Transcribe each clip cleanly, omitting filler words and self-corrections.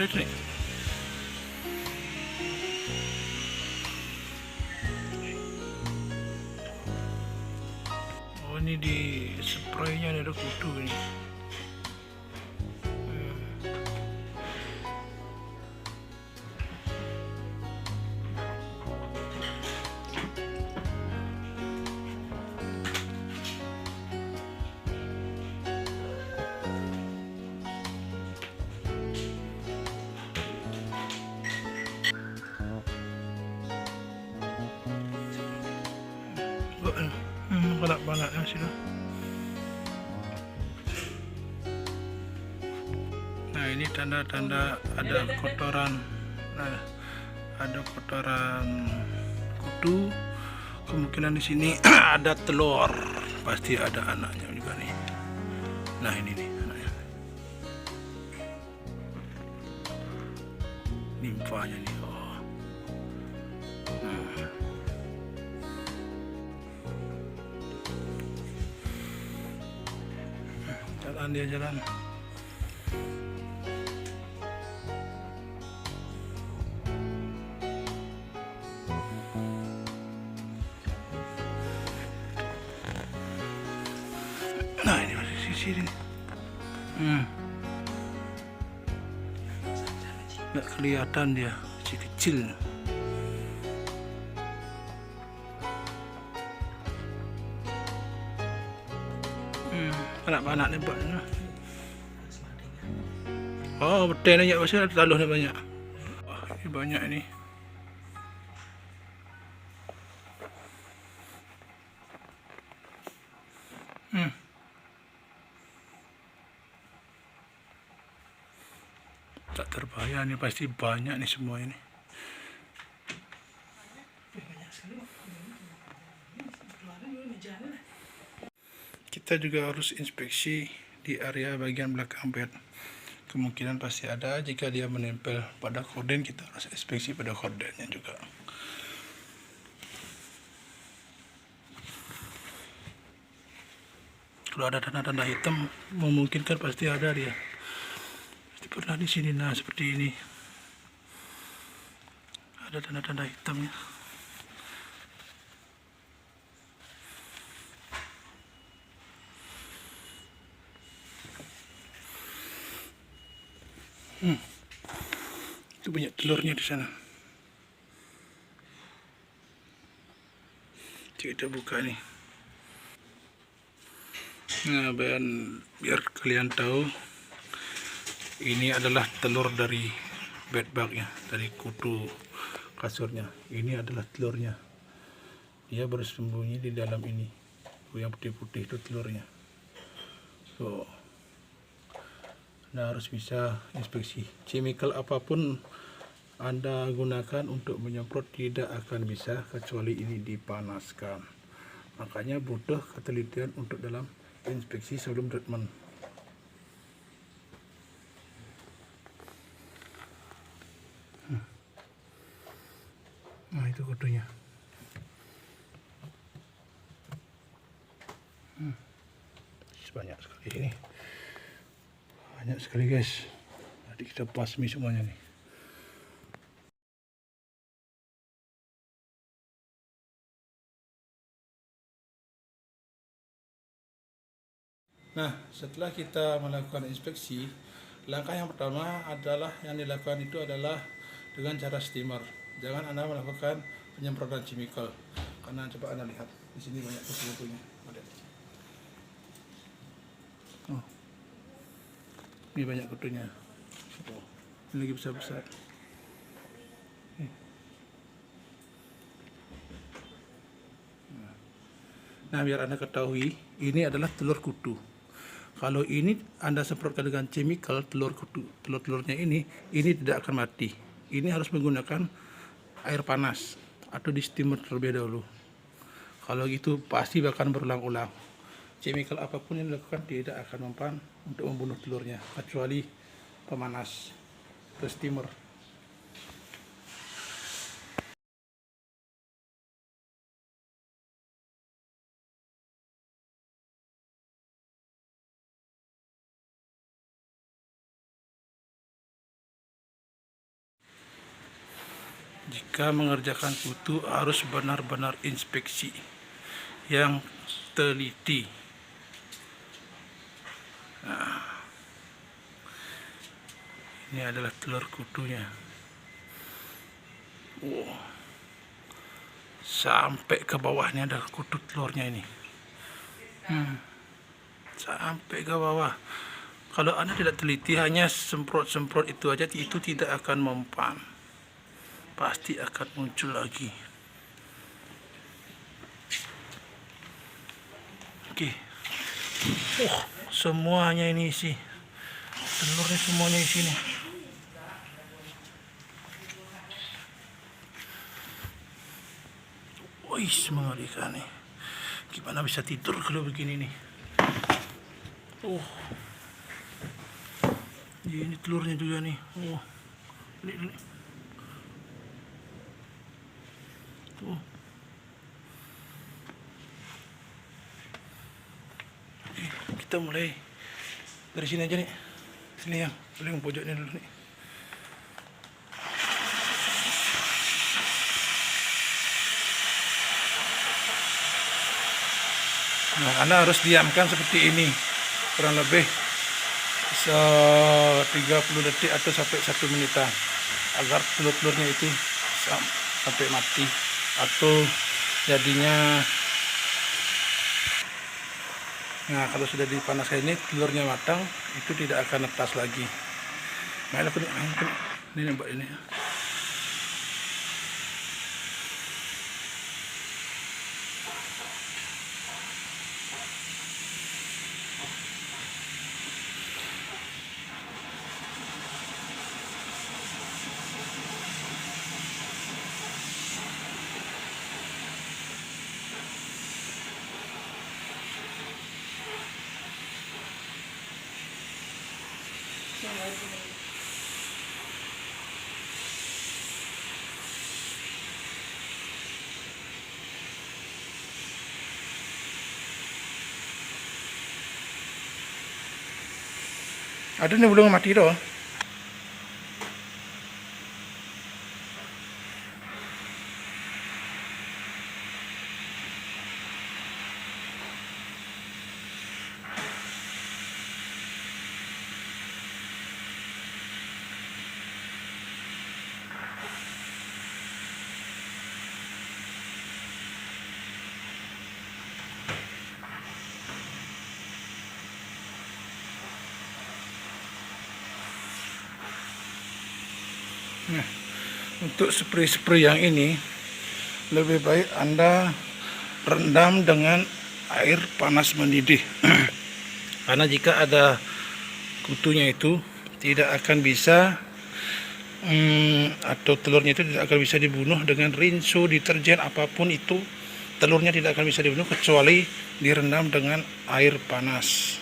ada itu nih. Oh, ini di spraynya ada kutu ini. Banyak-banyaknya sih lah. Nah, ini tanda-tanda ada kotoran. Nah, ada kotoran kutu. Kemungkinan di sini ada telur. Pasti ada anaknya juga nih. Nah, ini nih anaknya. Nimfanya nih. Oh. Jalan dia jalan. Nah, ini masih sisi ini. Nggak kelihatan dia, masih kecil. Anak-anak nih Pak. Oh, betul ya, pasti ada taluhnya banyak. Wah, ini banyak ini. Tak terbayang nih, pasti banyak nih semua ini. Kita juga harus inspeksi di area bagian belakang bed. Kemungkinan pasti ada. Jika dia menempel pada korden, kita harus inspeksi pada kordennya juga. Kalau ada tanda-tanda hitam, memungkinkan pasti ada dia. Pasti pernah di sini. Nah, seperti ini. Ada tanda-tanda hitamnya. Itu banyak telurnya di sana. Kita buka nih. Nah, biar kalian tahu, ini adalah telur dari bedbugnya, dari kutu kasurnya. Ini adalah telurnya. Dia bersembunyi di dalam ini. Yang putih-putih itu telurnya. So, Anda harus bisa inspeksi. Chemical apapun Anda gunakan untuk menyemprot tidak akan bisa kecuali ini dipanaskan. Makanya butuh ketelitian untuk dalam inspeksi sebelum treatment. Nah, itu kutunya. Banyak sekali ini. Banyak sekali guys. Nanti kita pasmi semuanya nih. Nah, setelah kita melakukan inspeksi, langkah yang pertama adalah yang dilakukan itu adalah dengan cara steamer. Jangan Anda melakukan penyemprotan chemical, karena coba Anda lihat di sini banyak kutu-kutunya. Oh, ini banyak kutunya. Oh, ini lagi besar-besar. Nah, biar Anda ketahui, ini adalah telur kutu. Kalau ini Anda semprotkan dengan chemical, telur-telurnya ini tidak akan mati. Ini harus menggunakan air panas atau di steamer terlebih dahulu. Kalau gitu pasti bahkan berulang-ulang. Chemical apapun yang dilakukan tidak akan mempan untuk membunuh telurnya, kecuali pemanas atau steamer. jika mengerjakan kutu harus benar-benar inspeksi yang teliti. Nah, ini adalah telur kutunya. Sampai ke bawahnya ada kutu telurnya ini. Sampai ke bawah. Kalau Anda tidak teliti, hanya semprot-semprot itu aja, itu tidak akan mempan. Pasti akan muncul lagi. Oke. Semuanya ini isi. Telurnya semuanya isi nih. Wih, mengerikan nih. Gimana bisa tidur kalau begini nih? Ini telurnya juga nih. Ini. Kita mulai dari sini aja nih. Sini yang paling pojoknya dulu nih. Nah, Anda harus diamkan seperti ini kurang lebih 30 detik atau sampai 1 menitan agar telur-telurnya itu sampai mati atau jadinya. Nah, kalau sudah dipanaskan ini telurnya matang, itu tidak akan netas lagi. Main aku ini mbak ini. Ada nih belum mati doh. Nah, untuk spray-spray yang ini lebih baik Anda rendam dengan air panas mendidih. Karena jika ada kutunya itu tidak akan bisa atau telurnya itu tidak akan bisa dibunuh dengan rinso, deterjen apapun itu, telurnya tidak akan bisa dibunuh kecuali direndam dengan air panas.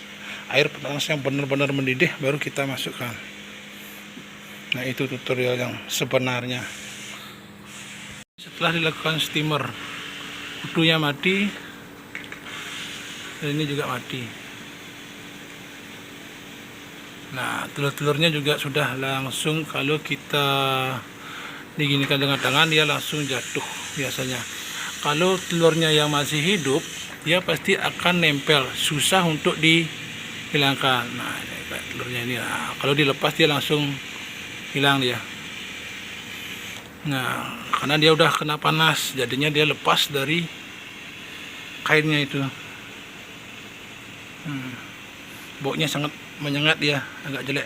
Air panas yang benar-benar mendidih baru kita masukkan. Nah, itu tutorial yang sebenarnya. Setelah dilakukan steamer, kutunya mati dan ini juga mati. Nah, telur-telurnya juga sudah langsung, kalau kita diginikan dengan tangan dia langsung jatuh biasanya. Kalau telurnya yang masih hidup, dia pasti akan nempel, susah untuk dihilangkan. Nah, ini kayak telurnya ini. Nah, kalau dilepas dia langsung hilang dia. Nah, karena dia udah kena panas, jadinya dia lepas dari kainnya itu. Baunya sangat menyengat, dia agak jelek.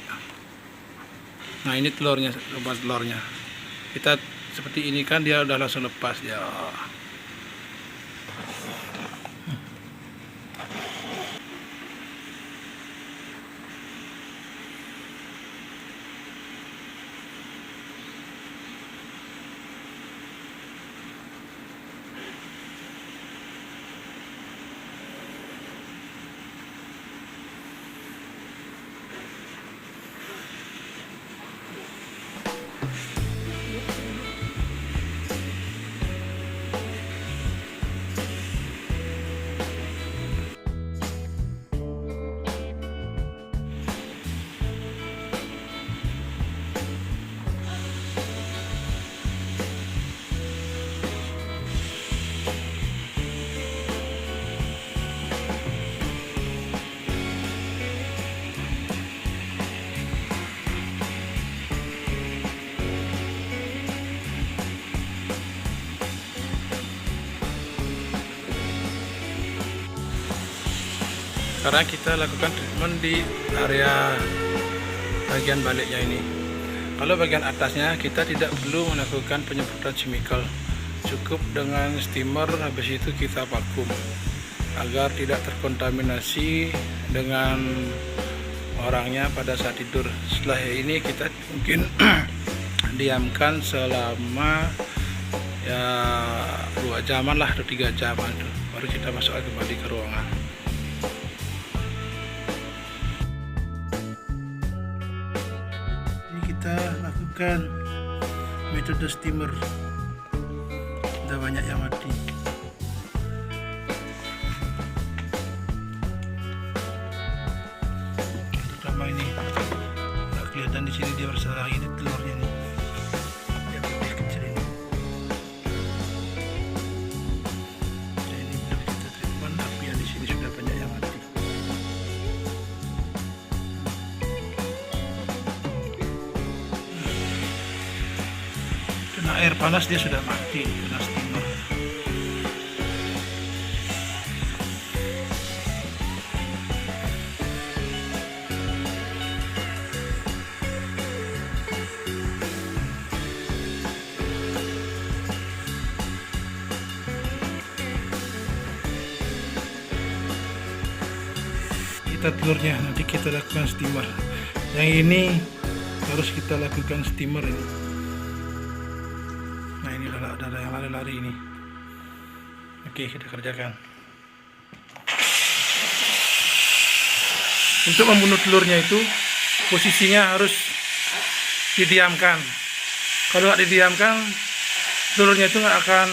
Nah, ini telurnya, lepas telurnya. Kita seperti ini kan dia udah langsung lepas ya. Sekarang kita lakukan treatment di area bagian baliknya ini. Kalau bagian atasnya kita tidak perlu melakukan penyemprotan chemical, cukup dengan steamer, habis itu kita vakum agar tidak terkontaminasi dengan orangnya pada saat tidur. Setelah ini kita mungkin diamkan selama ya 2 jaman lah atau 3 jaman, baru kita masukkan kembali ke ruangan. Ini kita lakukan metode steamer. Sudah banyak yang mati. Terutama ini, nggak kelihatan di sini dia bersalah. Ini telurnya nih, yang lebih kecil ini. Nah, ini belum kita treatment, tapi yang di sini sudah banyak yang mati. Kena air panas dia sudah mati, kena steamer. Kita telurnya nanti kita lakukan steamer. Yang ini harus kita lakukan steamer ini. Nah, ini ada yang lari-lari ini. Oke, kita kerjakan. Untuk membunuh telurnya itu posisinya harus didiamkan. Kalau nggak didiamkan, telurnya itu nggak akan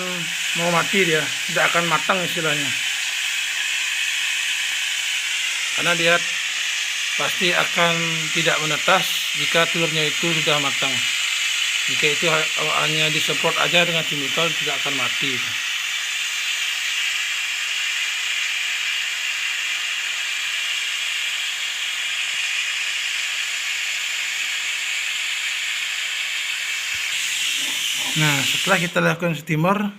mau mati, dia tidak akan matang istilahnya. Karena dia pasti akan tidak menetas jika telurnya itu sudah matang. Jika itu hanya disemprot aja dengan chemical, tidak akan mati. Nah, setelah kita lakukan steamer,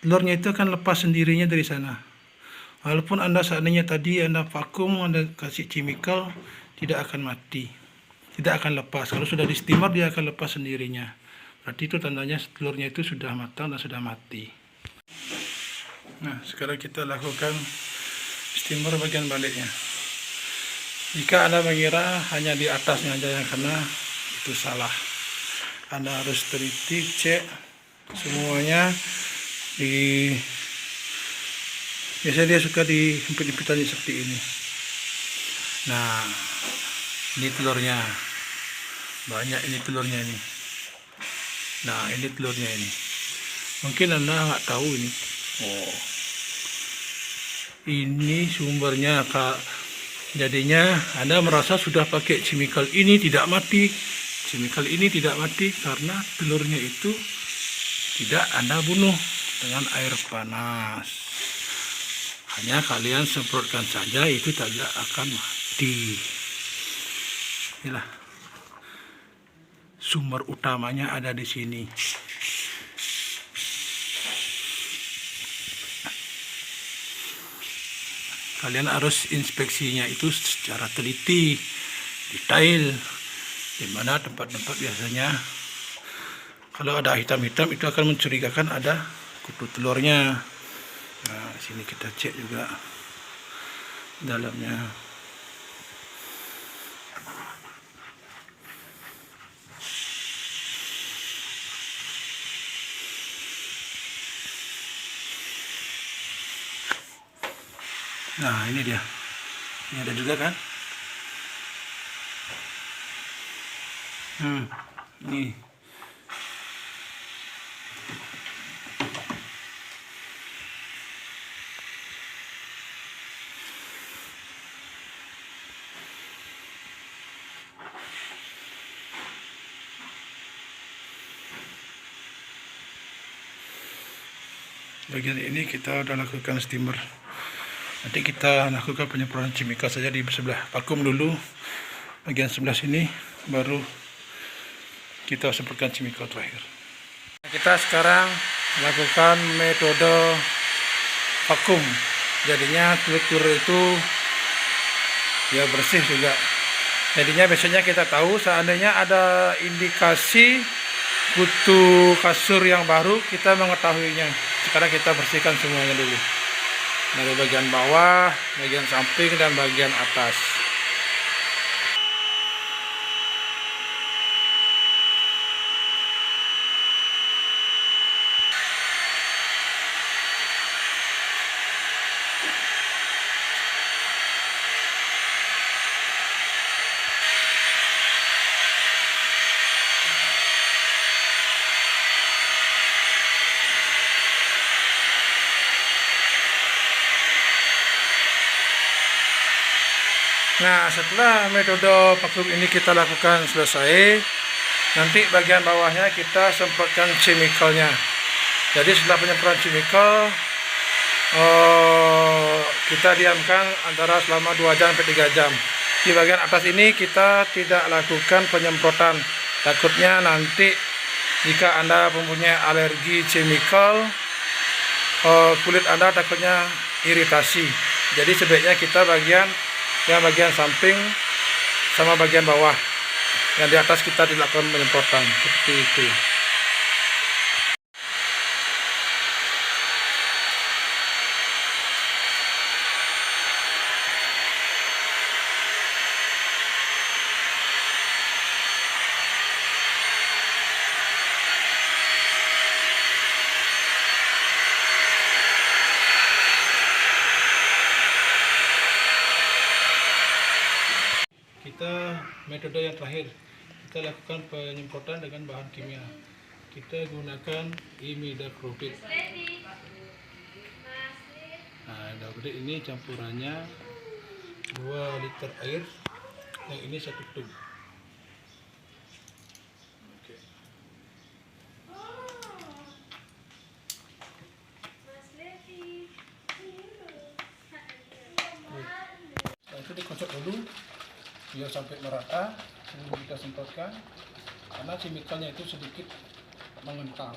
telurnya itu akan lepas sendirinya dari sana. Walaupun Anda seandainya tadi Anda vakum, Anda kasih chemical, tidak akan mati, tidak akan lepas. Kalau sudah di steamer, dia akan lepas sendirinya. Berarti itu tandanya telurnya itu sudah matang dan sudah mati. Nah, sekarang kita lakukan steamer bagian baliknya. Jika Anda mengira hanya di atasnya aja yang kena, itu salah. Anda harus teliti, cek semuanya. Biasanya dia suka dihimpit-himpitan seperti ini. Nah, ini telurnya. Banyak ini telurnya ini. Nah, ini telurnya ini. Mungkin Anda nggak tahu ini. Oh, ini sumbernya, Kak. Jadinya Anda merasa sudah pakai chemical ini tidak mati. Chemical ini tidak mati karena telurnya itu tidak Anda bunuh dengan air panas. Hanya kalian semprotkan saja, itu tidak akan mati. Inilah sumber utamanya ada di sini. Kalian harus inspeksinya itu secara teliti, detail. Di mana tempat-tempat biasanya kalau ada hitam-hitam itu akan mencurigakan ada kutu telurnya. Nah, sini kita cek juga dalamnya. Nah, ini dia. Ini ada juga kan? Ini. Bagian ini kita udah lakukan steamer. Nanti kita lakukan penyemprotan chemical saja di sebelah. Vakum dulu bagian sebelah sini, baru kita semprotkan chemical terakhir. Kita sekarang lakukan metode vakum jadinya telur itu ya bersih juga. Jadinya biasanya kita tahu seandainya ada indikasi kutu kasur yang baru, kita mengetahuinya. Sekarang kita bersihkan semuanya dulu, dari bagian bawah, bagian samping, dan bagian atas. Nah, setelah metode vakum ini kita lakukan selesai, nanti bagian bawahnya kita semprotkan chemicalnya. Jadi setelah penyemprotan chemical, kita diamkan antara selama 2 jam sampai 3 jam. Di bagian atas ini kita tidak lakukan penyemprotan. Takutnya nanti jika Anda mempunyai alergi chemical, kulit Anda takutnya iritasi. Jadi sebaiknya kita bagian samping sama bagian bawah, yang di atas kita dilakukan penyemprotan seperti itu. Kita metode yang terakhir, kita lakukan penyemprotan dengan bahan kimia. Kita gunakan imidacloprid. Nah, imidacloprid ini campurannya 2 liter air, yang ini 1 tub. Setelah itu dikocok dulu biar sampai merata sebelum kita semprotkan, karena chemicalnya itu sedikit mengental.